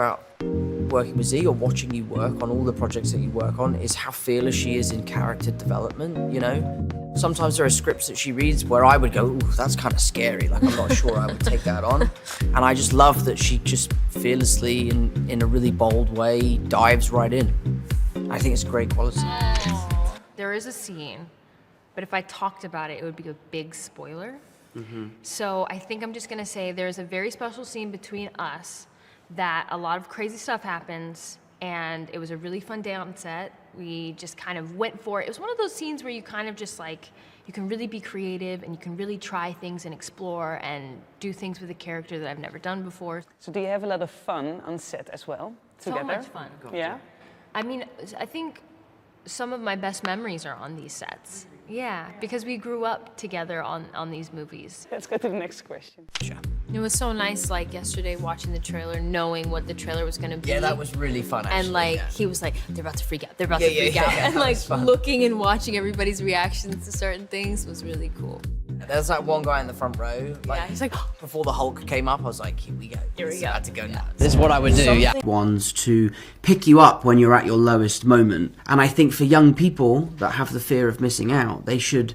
about working with Z or watching you work on all the projects that you work on is how fearless she is in character development, you know? Sometimes there are scripts that she reads where I would go, ooh, that's kind of scary, like I'm not sure I would take that on. And I just love that she just fearlessly, in a really bold way, dives right in. I think it's great quality. There is a scene, but if I talked about it, it would be a big spoiler. So I think I'm just gonna say there's a very special scene between us that a lot of crazy stuff happens, and it was a really fun day on set. We just kind of went for it. It was one of those scenes where you kind of just like, you can really be creative and you can really try things and explore and do things with a character that I've never done before. So do you have a lot of fun on set as well, together? So much fun. Yeah? I mean, I think some of my best memories are on these sets. Yeah, because we grew up together on these movies. Let's go to the next question. Sure. It was so nice, like, yesterday watching the trailer, knowing what the trailer was gonna be. Yeah, that was really fun, actually. And, like, yeah. He was like, they're about to freak out, they're about to freak out. And, like, looking and watching everybody's reactions to certain things was really cool. There's that one guy in the front row, like, Yeah, he's like, before the Hulk came up, I was like, here we go. Here we go. I had to go now. This is what I would do, yeah. Ones to pick you up when you're at your lowest moment. And I think for young people that have the fear of missing out, they should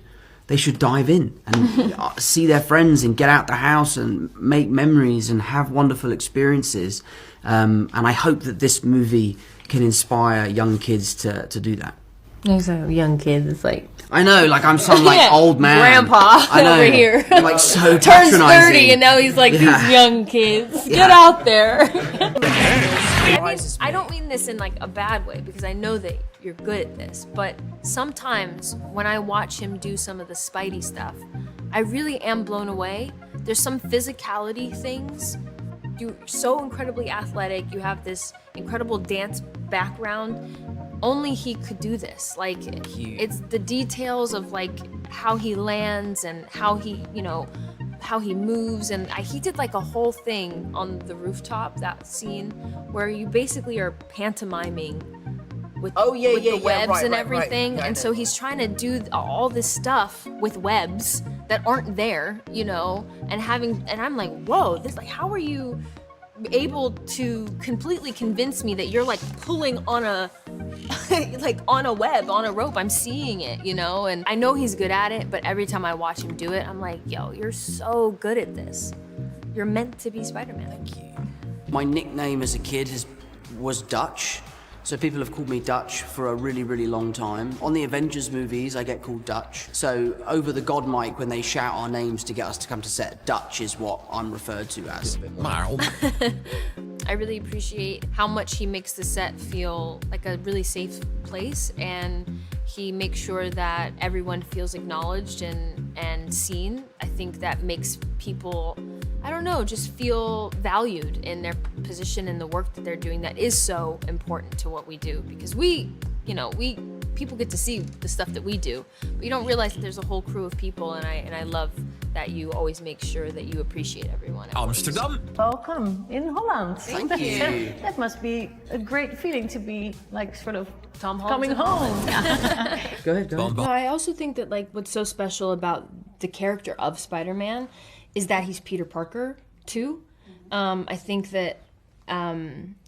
dive in and see their friends and get out the house and make memories and have wonderful experiences. And I hope that this movie can inspire young kids to do that. There's a young kid that's like, I know, like I'm some like Yeah, old man. grandpa I know, over here. I'm, like so turns patronizing. 30 and now he's like, Yeah. these young kids, get out there. Surprises I me. don't mean this in like a bad way because I know that you're good at this, but sometimes when I watch him do some of the Spidey stuff, I really am blown away. There's some physicality things. You're so incredibly athletic. You have this incredible dance background. Only he could do this. Like, it's the details of like how he lands and how he, you know, how he moves, and he did like a whole thing on the rooftop, that scene where you basically are pantomiming with, with the webs right, and right, everything, right. and so he's trying to do all this stuff with webs that aren't there, you know, and I'm like, whoa, this, like, how are you able to completely convince me that you're like pulling on a like on a web, on a rope? I'm seeing it, you know, and I know he's good at it, but every time I watch him do it, I'm like, yo, you're so good at this. You're meant to be Spider-Man. Thank you. My nickname as a kid was Dutch. So people have called me Dutch for a really, really long time. On the Avengers movies, I get called Dutch. So over the God mic, when they shout our names to get us to come to set, Dutch is what I'm referred to as. I really appreciate how much he makes the set feel like a really safe place, and he makes sure that everyone feels acknowledged and seen. I think that makes people, I don't know, just feel valued in their position and the work that they're doing that is so important to what we do, because people get to see the stuff that we do, but you don't realize that there's a whole crew of people, and I love that you always make sure that you appreciate everyone. Amsterdam. Welcome in Holland. Thank you. That must be a great feeling to be like sort of Tom Holland. coming home. Go ahead. No, I also think that like what's so special about the character of Spider-Man is that he's Peter Parker too. I think that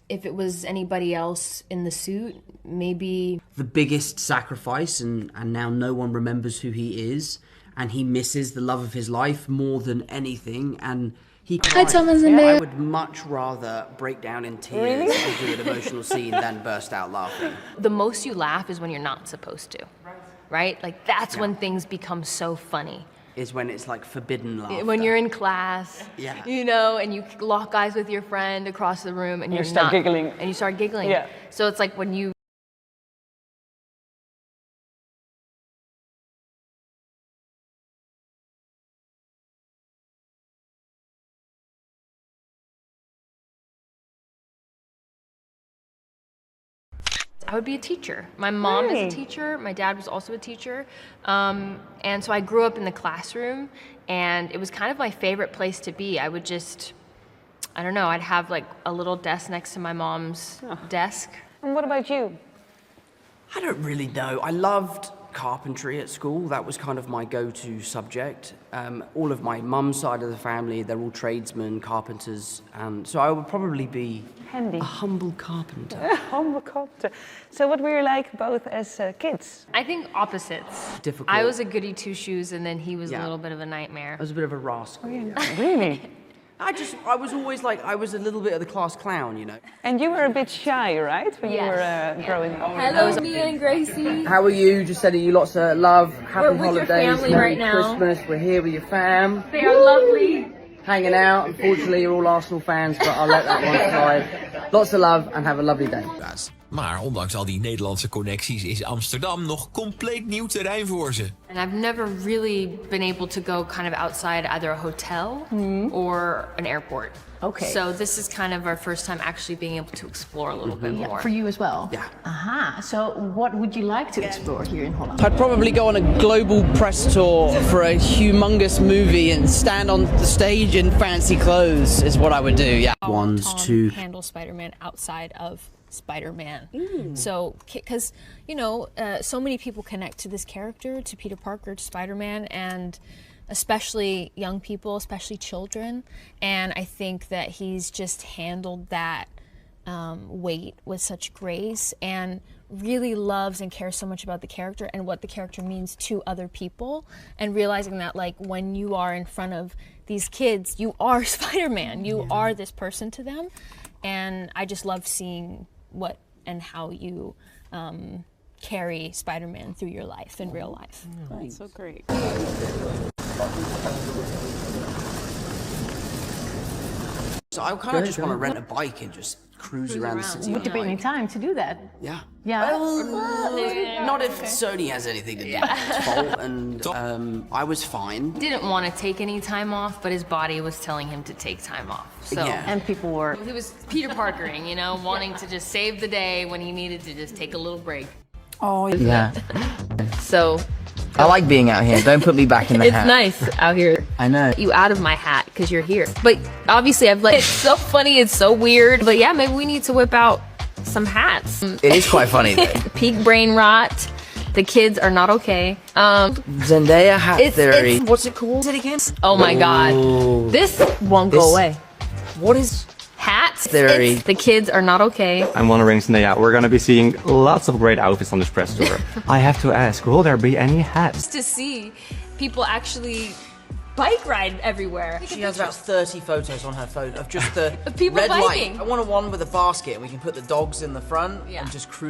if it was anybody else in the suit, maybe The biggest sacrifice, and now no one remembers who he is, and he misses the love of his life more than anything, and he cries. Hi, Tom and Zendaya. I would much rather break down in tears and do an emotional scene than burst out laughing. the most you laugh is when you're not supposed to, right? Like that's when things become so funny. Is when it's like forbidden laughter. When you're in class, Yeah. you know, and you lock eyes with your friend across the room, and You you're start not, giggling. and you start giggling. Yeah. So it's like when you. I would be a teacher. My mom is a teacher. My dad was also a teacher. And so I grew up in the classroom, and it was kind of my favorite place to be. I would just, I don't know, I'd have like a little desk next to my mom's desk. And what about you? I don't really know. I loved carpentry at school. That was kind of my go-to subject. All of my mum's side of the family, they're all tradesmen, carpenters, and so I would probably be Handy. a humble carpenter. Humble carpenter. So what were you like both as kids? I think opposites. Difficult. I was a goody two-shoes, and then he was Yeah. a little bit of a nightmare. I was a bit of a rascal. Really? I was always like, I was a little bit of the class clown, you know. And you were a bit shy, right, when you Yes. were growing up? Hello, Mia and Gracie. How are you? Just sending you lots of love, happy We're with your holidays, family Merry right now. Christmas. We're here with your fam, They are lovely. hanging out. Unfortunately, you're all Arsenal fans, but I'll let that one slide. Lots of love and have a lovely day. Maar ondanks al die Nederlandse connecties is Amsterdam nog compleet nieuw terrein voor ze. And I've never really been able to go kind of outside either a hotel or an airport. Okay. So this is kind of our first time actually being able to explore a little bit more. For you as well? Yeah. Aha. So what would you like to explore here in Holland? I'd probably go on a global press tour for a humongous movie and stand on the stage in fancy clothes is what I would do, yeah. Ones, Tom two. handle Spider-Man outside of Spider-Man. So, because, you know, so many people connect to this character, to Peter Parker, to Spider-Man, and especially young people, especially children. And I think that he's just handled that weight with such grace and really loves and cares so much about the character and what the character means to other people, and realizing that, like, when you are in front of these kids, you are Spider-Man. You are this person to them. And I just love seeing what and how you carry Spider-Man through your life in real life. That's so great. So I kind of just want to rent a bike and just cruise around the city. Would there be any time to do that? Yeah. Yeah. Not if Sony has anything to do with its fault. And I was fine. Didn't want to take any time off, but his body was telling him to take time off. So Yeah. And people were. he was Peter Parkering, you know, wanting to just save the day when he needed to just take a little break. Yeah. So I like being out here. Don't put me back in the it's hat. nice out here. I know. You out of my hat because you're here. But obviously I've it's so funny, it's so weird. But yeah, maybe we need to whip out some hats. It is quite funny though. Peak brain rot. The kids are not okay. Zendaya hat It's- theory. it's- What's it called? Say it again. Oh my God. This won't go This- away. What is Hats. Theory. The kids are not okay. I'm wondering, Zendaya, we're gonna be seeing lots of great outfits on this press tour. I have to ask, will there be any hats? To see people actually bike ride everywhere. She has about 30 photos on her phone of just the Of people red biking. light. I want a one with a basket and we can put the dogs in the front Yeah. and just cruise